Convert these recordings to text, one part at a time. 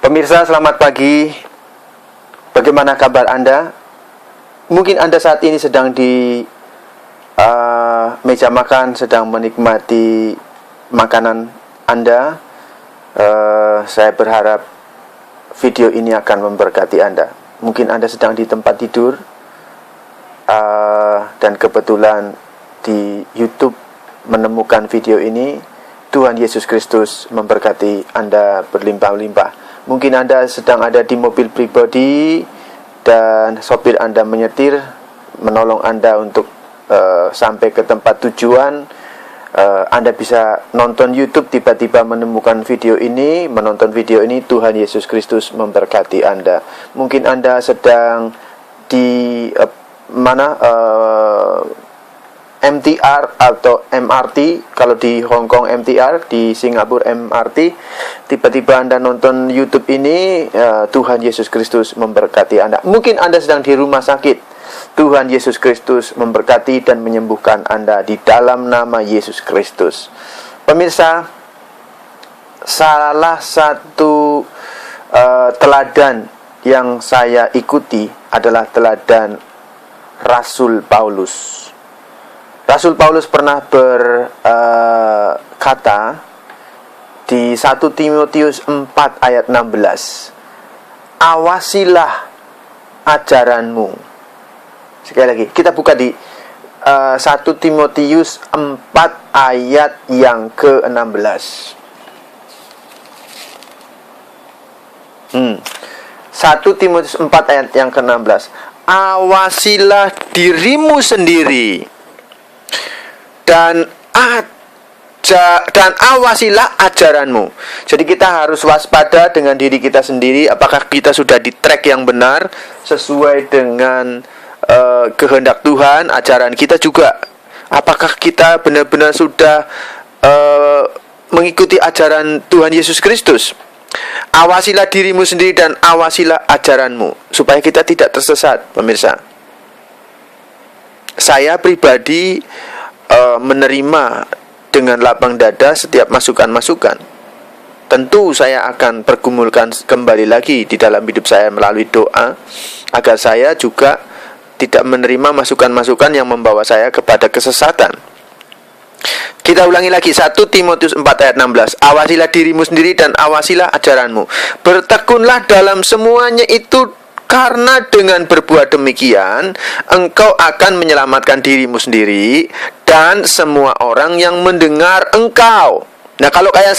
Pemirsa, selamat pagi. Bagaimana kabar Anda? Mungkin Anda saat ini sedang di meja makan, sedang menikmati makanan Anda. Saya berharap video ini akan memberkati Anda. Mungkin Anda sedang di tempat tidur, dan kebetulan di YouTube menemukan video ini. Tuhan Yesus Kristus memberkati Anda berlimpah-limpah. Mungkin Anda sedang ada di mobil pribadi dan sopir Anda menyetir, menolong Anda untuk sampai ke tempat tujuan. Anda bisa nonton YouTube, tiba-tiba menemukan video ini, menonton video ini. Tuhan Yesus Kristus memberkati Anda. Mungkin Anda sedang di MTR atau MRT. Kalau di Hong Kong MTR, di Singapura MRT. Tiba-tiba Anda nonton YouTube ini. Tuhan Yesus Kristus memberkati Anda. Mungkin Anda sedang di rumah sakit. Tuhan Yesus Kristus memberkati dan menyembuhkan Anda di dalam nama Yesus Kristus. Pemirsa, salah satu teladan yang saya ikuti adalah teladan Rasul Paulus. Rasul Paulus pernah berkata di 1 Timotius 4 ayat 16, awasilah ajaranmu. Sekali lagi, kita buka di 1 Timotius 4 ayat yang ke-16. 1 Timotius 4 ayat yang ke-16. Awasilah dirimu sendiri dan awasilah ajaranmu. Jadi kita harus waspada dengan diri kita sendiri. Apakah kita sudah di track yang benar sesuai dengan kehendak Tuhan? Ajaran kita juga, apakah kita benar-benar sudah mengikuti ajaran Tuhan Yesus Kristus? Awasilah dirimu sendiri dan awasilah ajaranmu, supaya kita tidak tersesat. Pemirsa, saya pribadi menerima dengan lapang dada setiap masukan-masukan. Tentu saya akan pergumulkan kembali lagi di dalam hidup saya melalui doa, agar saya juga tidak menerima masukan-masukan yang membawa saya kepada kesesatan. Kita ulangi lagi, 1 Timotius 4 ayat 16. Awasilah dirimu sendiri dan awasilah ajaranmu. Bertekunlah dalam semuanya itu, karena dengan berbuat demikian engkau akan menyelamatkan dirimu sendiri dan semua orang yang mendengar engkau. Nah, kalau kayak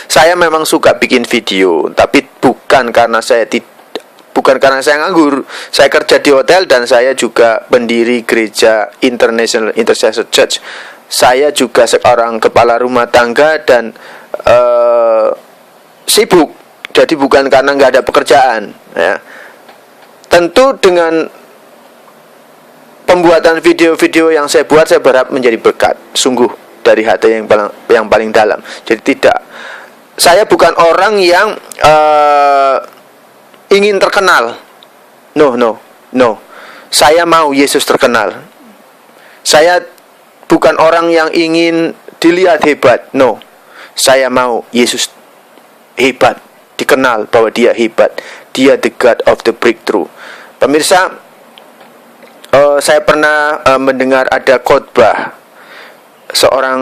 saya memang suka bikin video, tapi bukan karena saya nganggur. Saya kerja di hotel dan saya juga pendiri gereja International Intercessor Church. Saya juga seorang kepala rumah tangga dan sibuk. Jadi bukan karena nggak ada pekerjaan, ya. Tentu dengan pembuatan video-video yang saya buat, saya berharap menjadi berkat, sungguh dari hati yang paling dalam. Jadi saya bukan orang yang ingin terkenal. No. Saya mau Yesus terkenal. Saya bukan orang yang ingin dilihat hebat. No. Saya mau Yesus hebat, dikenal bahwa dia hebat. Dia the God of the breakthrough. Pemirsa, saya pernah mendengar ada khotbah seorang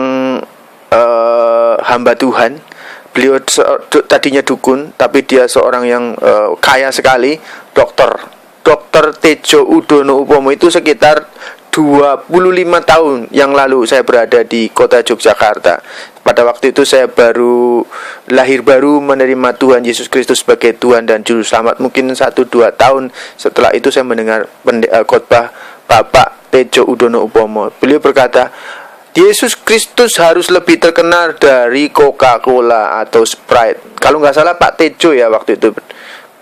hamba Tuhan. Beliau tadinya dukun, tapi dia seorang yang kaya sekali, Dr. Tejo Udono Upomo. Itu sekitar 25 tahun yang lalu saya berada di kota Yogyakarta. Pada waktu itu saya lahir baru menerima Tuhan Yesus Kristus sebagai Tuhan dan Juru Selamat. Mungkin 1-2 tahun setelah itu saya mendengar khotbah Bapak Tejo Udono Upomo. Beliau berkata, Yesus Kristus harus lebih terkenal dari Coca-Cola atau Sprite. Kalau nggak salah Pak Tejo ya waktu itu,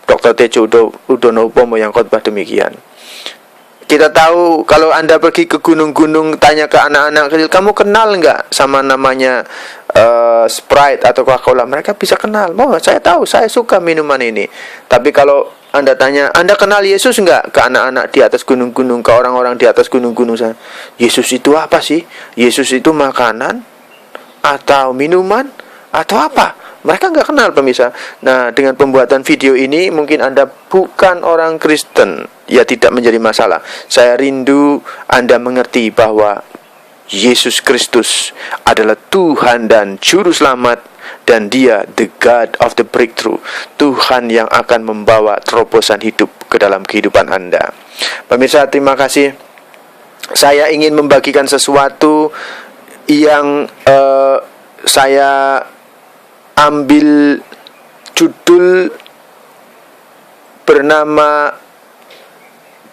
Dr. Tejo Udono Upomo yang khotbah demikian. Kita tahu kalau Anda pergi ke gunung-gunung, tanya ke anak-anak kecil, kamu kenal nggak sama namanya Sprite atau Coca-Cola? Mereka bisa kenal. Oh, saya tahu, saya suka minuman ini. Tapi kalau Anda tanya, Anda kenal Yesus nggak? Ke anak-anak di atas gunung-gunung, ke orang-orang di atas gunung-gunung sana, Yesus itu apa sih? Yesus itu makanan atau minuman atau apa? Mereka nggak kenal, pemirsa. Nah, dengan pembuatan video ini mungkin Anda bukan orang Kristen, ya tidak menjadi masalah. Saya rindu Anda mengerti bahwa Yesus Kristus adalah Tuhan dan Juru Selamat, dan Dia the God of the breakthrough, Tuhan yang akan membawa terobosan hidup ke dalam kehidupan Anda. Pemirsa, terima kasih. Saya ingin membagikan sesuatu yang saya ambil judul bernama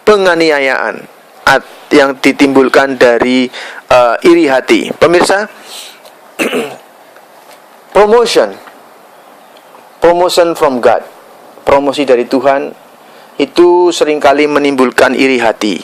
penganiayaan yang ditimbulkan dari iri hati. Pemirsa, promotion from God, promosi dari Tuhan itu seringkali menimbulkan iri hati.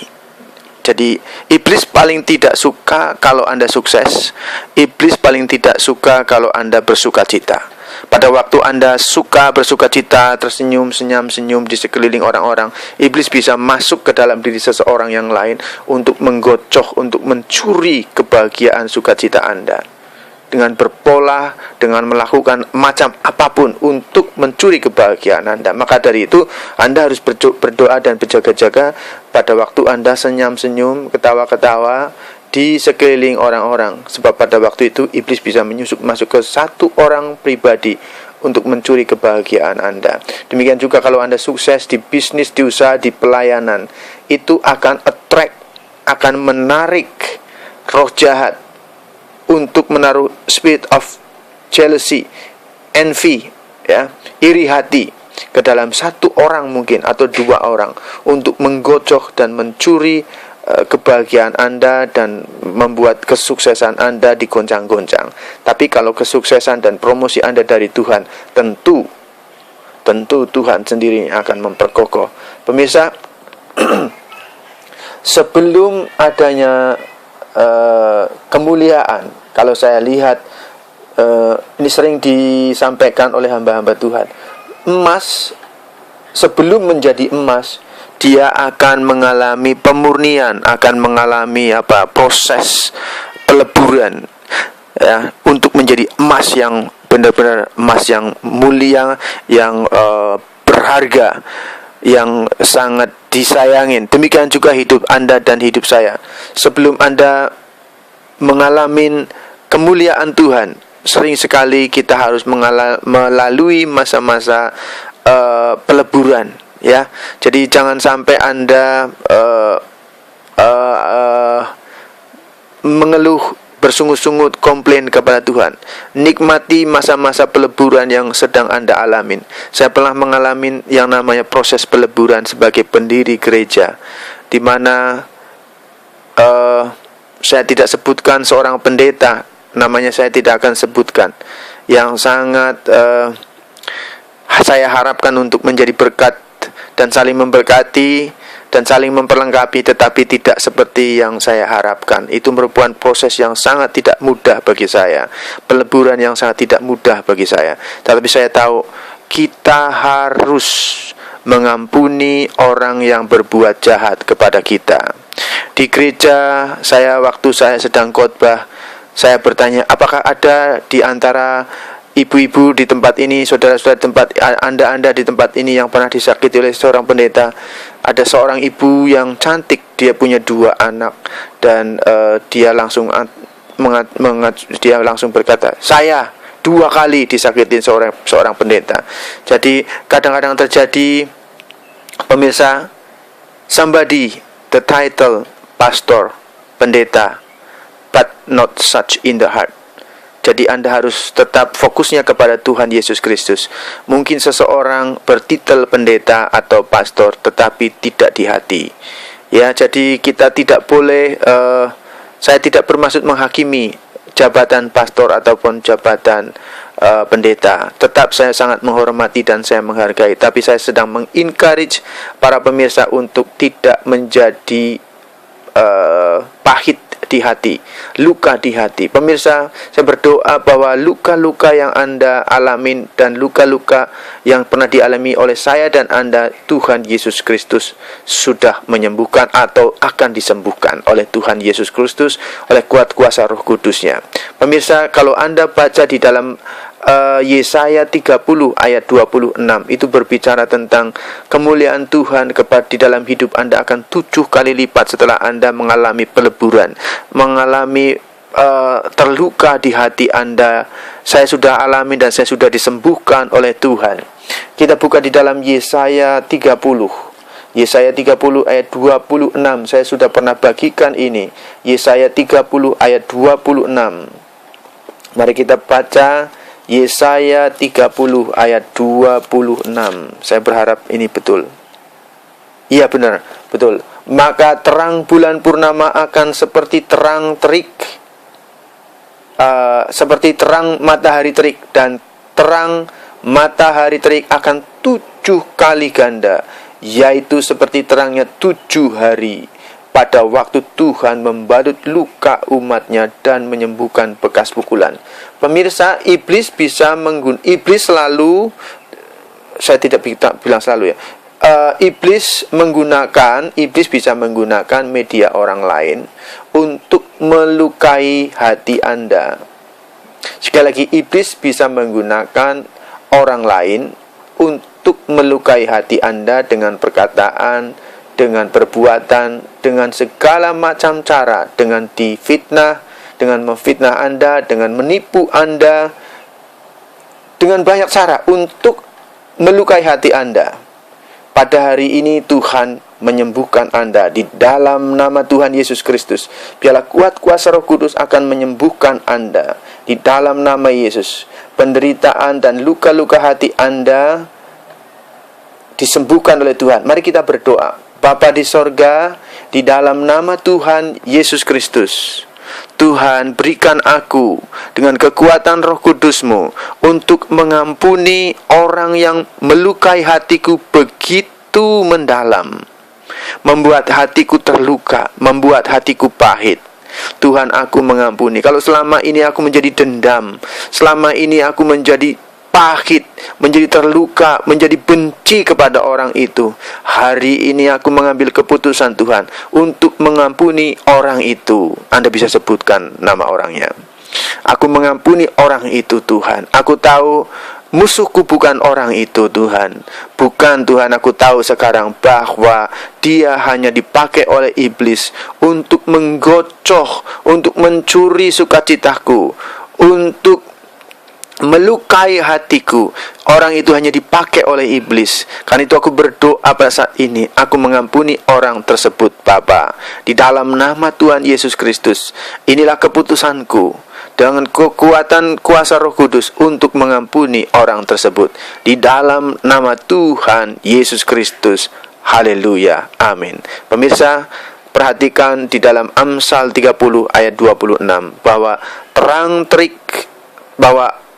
Jadi iblis paling tidak suka kalau Anda sukses. Iblis paling tidak suka kalau Anda bersuka cita. Pada waktu Anda suka bersuka cita, tersenyum, senyum di sekeliling orang-orang, iblis bisa masuk ke dalam diri seseorang yang lain untuk menggocoh, untuk mencuri kebahagiaan sukacita Anda. Dengan berpola, dengan melakukan macam apapun untuk mencuri kebahagiaan Anda. Maka dari itu, Anda harus berdoa dan berjaga-jaga pada waktu Anda senyum-senyum, ketawa-ketawa di sekeliling orang-orang. Sebab pada waktu itu, iblis bisa masuk ke satu orang pribadi untuk mencuri kebahagiaan Anda. Demikian juga kalau Anda sukses di bisnis, di usaha, di pelayanan, itu akan akan menarik roh jahat untuk menaruh spirit of jealousy, envy, ya, iri hati ke dalam satu orang mungkin atau dua orang untuk menggocoh dan mencuri kebahagiaan Anda dan membuat kesuksesan Anda digoncang-goncang. Tapi kalau kesuksesan dan promosi Anda dari Tuhan, tentu Tuhan sendiri akan memperkokoh. Pemirsa, sebelum adanya kemuliaan, kalau saya lihat ini sering disampaikan oleh hamba-hamba Tuhan, emas sebelum menjadi emas, dia akan mengalami pemurnian, akan mengalami proses peleburan, ya, untuk menjadi emas yang benar-benar emas yang mulia, yang berharga, yang sangat disayangin. Demikian juga hidup Anda dan hidup saya. Sebelum Anda mengalami kemuliaan Tuhan, sering sekali kita harus melalui masa-masa peleburan, ya. Jadi jangan sampai Anda mengeluh, bersungut-sungut, komplain kepada Tuhan. Nikmati masa-masa peleburan yang sedang Anda alamin. Saya pernah mengalami yang namanya proses peleburan sebagai pendiri gereja, di mana saya tidak sebutkan seorang pendeta, namanya saya tidak akan sebutkan, yang sangat saya harapkan untuk menjadi berkat dan saling memberkati dan saling memperlengkapi, tetapi tidak seperti yang saya harapkan. Itu merupakan proses yang sangat tidak mudah bagi saya, peleburan yang sangat tidak mudah bagi saya. Tetapi saya tahu kita harus mengampuni orang yang berbuat jahat kepada kita. Di gereja saya, waktu saya sedang khotbah, saya bertanya, apakah ada di antara ibu-ibu di tempat ini, saudara-saudara di tempat Anda di tempat ini yang pernah disakiti oleh seorang pendeta? Ada seorang ibu yang cantik, dia punya 2 anak, dan dia langsung berkata, saya 2 kali disakitin seorang pendeta. Jadi kadang-kadang terjadi, pemirsa, somebody the title pastor, pendeta, but not such in the heart. Jadi Anda harus tetap fokusnya kepada Tuhan Yesus Kristus. Mungkin seseorang bertitel pendeta atau pastor, tetapi tidak di hati. Ya, jadi kita tidak boleh, saya tidak bermaksud menghakimi jabatan pastor ataupun jabatan pendeta. Tetap saya sangat menghormati dan saya menghargai. Tapi saya sedang mengencourage para pemirsa untuk tidak menjadi pahit di hati, luka di hati. Pemirsa, saya berdoa bahwa luka-luka yang Anda alamin dan luka-luka yang pernah dialami oleh saya dan Anda, Tuhan Yesus Kristus sudah menyembuhkan atau akan disembuhkan oleh Tuhan Yesus Kristus oleh kuat kuasa Roh Kudus-Nya. Pemirsa, kalau Anda baca di dalam Yesaya 30 ayat 26 itu berbicara tentang kemuliaan Tuhan di dalam hidup Anda akan 7 kali lipat setelah Anda mengalami peleburan, mengalami terluka di hati Anda. Saya sudah alami dan saya sudah disembuhkan oleh Tuhan. Kita buka di dalam Yesaya 30. Yesaya 30 ayat 26. Saya sudah pernah bagikan ini. Yesaya 30 ayat 26. Mari kita baca Yesaya 30 ayat 26. Saya berharap ini betul. Iya benar, betul. Maka terang bulan purnama akan seperti terang terik, seperti terang matahari terik, dan terang matahari terik akan 7 kali ganda, yaitu seperti terangnya 7 hari pada waktu Tuhan membadut luka umatnya dan menyembuhkan bekas pukulan. Pemirsa, iblis selalu, saya tidak bilang selalu ya, iblis bisa menggunakan media orang lain untuk melukai hati Anda. Sekali lagi, iblis bisa menggunakan orang lain untuk melukai hati Anda dengan perkataan, dengan perbuatan, dengan segala macam cara, dengan difitnah, dengan memfitnah Anda, dengan menipu Anda, dengan banyak cara untuk melukai hati Anda. Pada hari ini Tuhan menyembuhkan Anda di dalam nama Tuhan Yesus Kristus. Biarlah kuat kuasa Roh Kudus akan menyembuhkan Anda di dalam nama Yesus. Penderitaan dan luka-luka hati Anda disembuhkan oleh Tuhan. Mari kita berdoa. Bapa di sorga, di dalam nama Tuhan Yesus Kristus, Tuhan, berikan aku dengan kekuatan Roh Kudus-Mu untuk mengampuni orang yang melukai hatiku begitu mendalam, membuat hatiku terluka, membuat hatiku pahit. Tuhan, aku mengampuni. Kalau selama ini aku menjadi dendam, selama ini aku menjadi pahit, menjadi terluka, menjadi benci kepada orang itu, hari ini aku mengambil keputusan Tuhan untuk mengampuni orang itu. Anda bisa sebutkan nama orangnya. Aku mengampuni orang itu, Tuhan. Aku tahu musuhku bukan orang itu, Tuhan. Bukan, Tuhan, aku tahu sekarang bahwa dia hanya dipakai oleh iblis untuk menggocoh, untuk mencuri sukacitaku, untuk melukai hatiku. Orang itu hanya dipakai oleh iblis. Karena itu aku berdoa pada saat ini, aku mengampuni orang tersebut, Bapa. Di dalam nama Tuhan Yesus Kristus, inilah keputusanku dengan kekuatan kuasa Roh Kudus untuk mengampuni orang tersebut. Di dalam nama Tuhan Yesus Kristus. Haleluya. Amin. Pemirsa, perhatikan di dalam Amsal 30 ayat 26 bahwa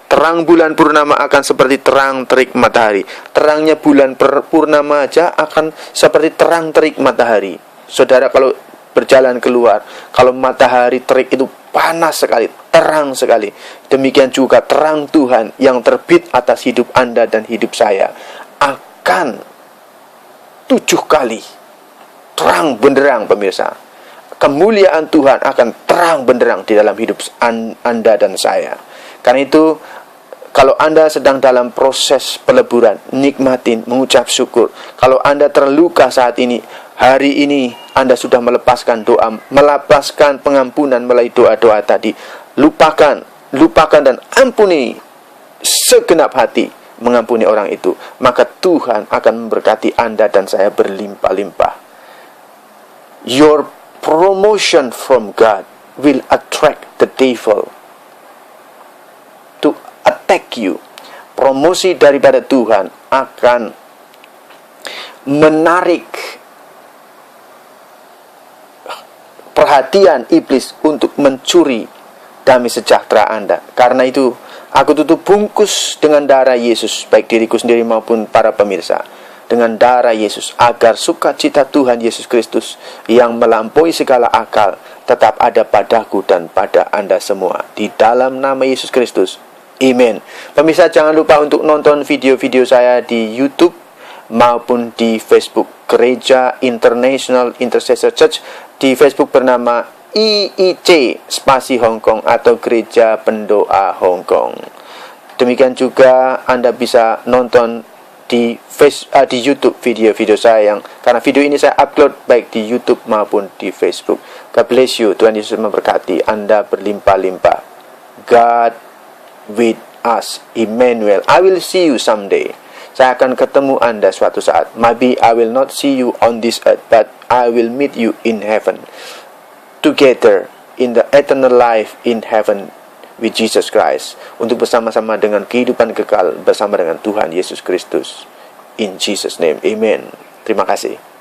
terang bulan purnama akan seperti terang terik matahari. Terangnya bulan purnama aja akan seperti terang terik matahari. Saudara, kalau berjalan keluar, kalau matahari terik itu panas sekali, terang sekali. Demikian juga terang Tuhan yang terbit atas hidup Anda dan hidup saya akan 7 kali terang benderang, pemirsa. Kemuliaan Tuhan akan terang benderang di dalam hidup Anda dan saya. Karena itu, kalau Anda sedang dalam proses peleburan, nikmatin, mengucap syukur. Kalau Anda terluka saat ini, hari ini Anda sudah melepaskan doa, melepaskan pengampunan melalui doa-doa tadi. Lupakan dan ampuni segenap hati, mengampuni orang itu. Maka Tuhan akan memberkati Anda dan saya berlimpah-limpah. Your promotion from God will attract the devil to attack you. Promosi daripada Tuhan akan menarik perhatian iblis untuk mencuri damai sejahtera Anda. Karena itu, aku tutup bungkus dengan darah Yesus, baik diriku sendiri maupun para pemirsa, dengan darah Yesus, agar sukacita Tuhan Yesus Kristus yang melampaui segala akal tetap ada padaku dan pada Anda semua. Di dalam nama Yesus Kristus. Amen. Pemirsa, jangan lupa untuk nonton video-video saya di YouTube maupun di Facebook Gereja International Intercessor Church. Di Facebook bernama IIC spasi Hong Kong atau Gereja Pendoa Hong Kong. Demikian juga Anda bisa nonton di YouTube video-video saya yang karena video ini saya upload baik di YouTube maupun di Facebook. God bless you. Tuhan Yesus memberkati Anda berlimpah-limpah. God with us, Emmanuel. I will see you someday. Saya akan ketemu Anda suatu saat. Maybe I will not see you on this earth, but I will meet you in heaven. Together in the eternal life in heaven with Jesus Christ, untuk bersama-sama dengan kehidupan kekal bersama dengan Tuhan Yesus Kristus. In Jesus name, amen. Terima kasih.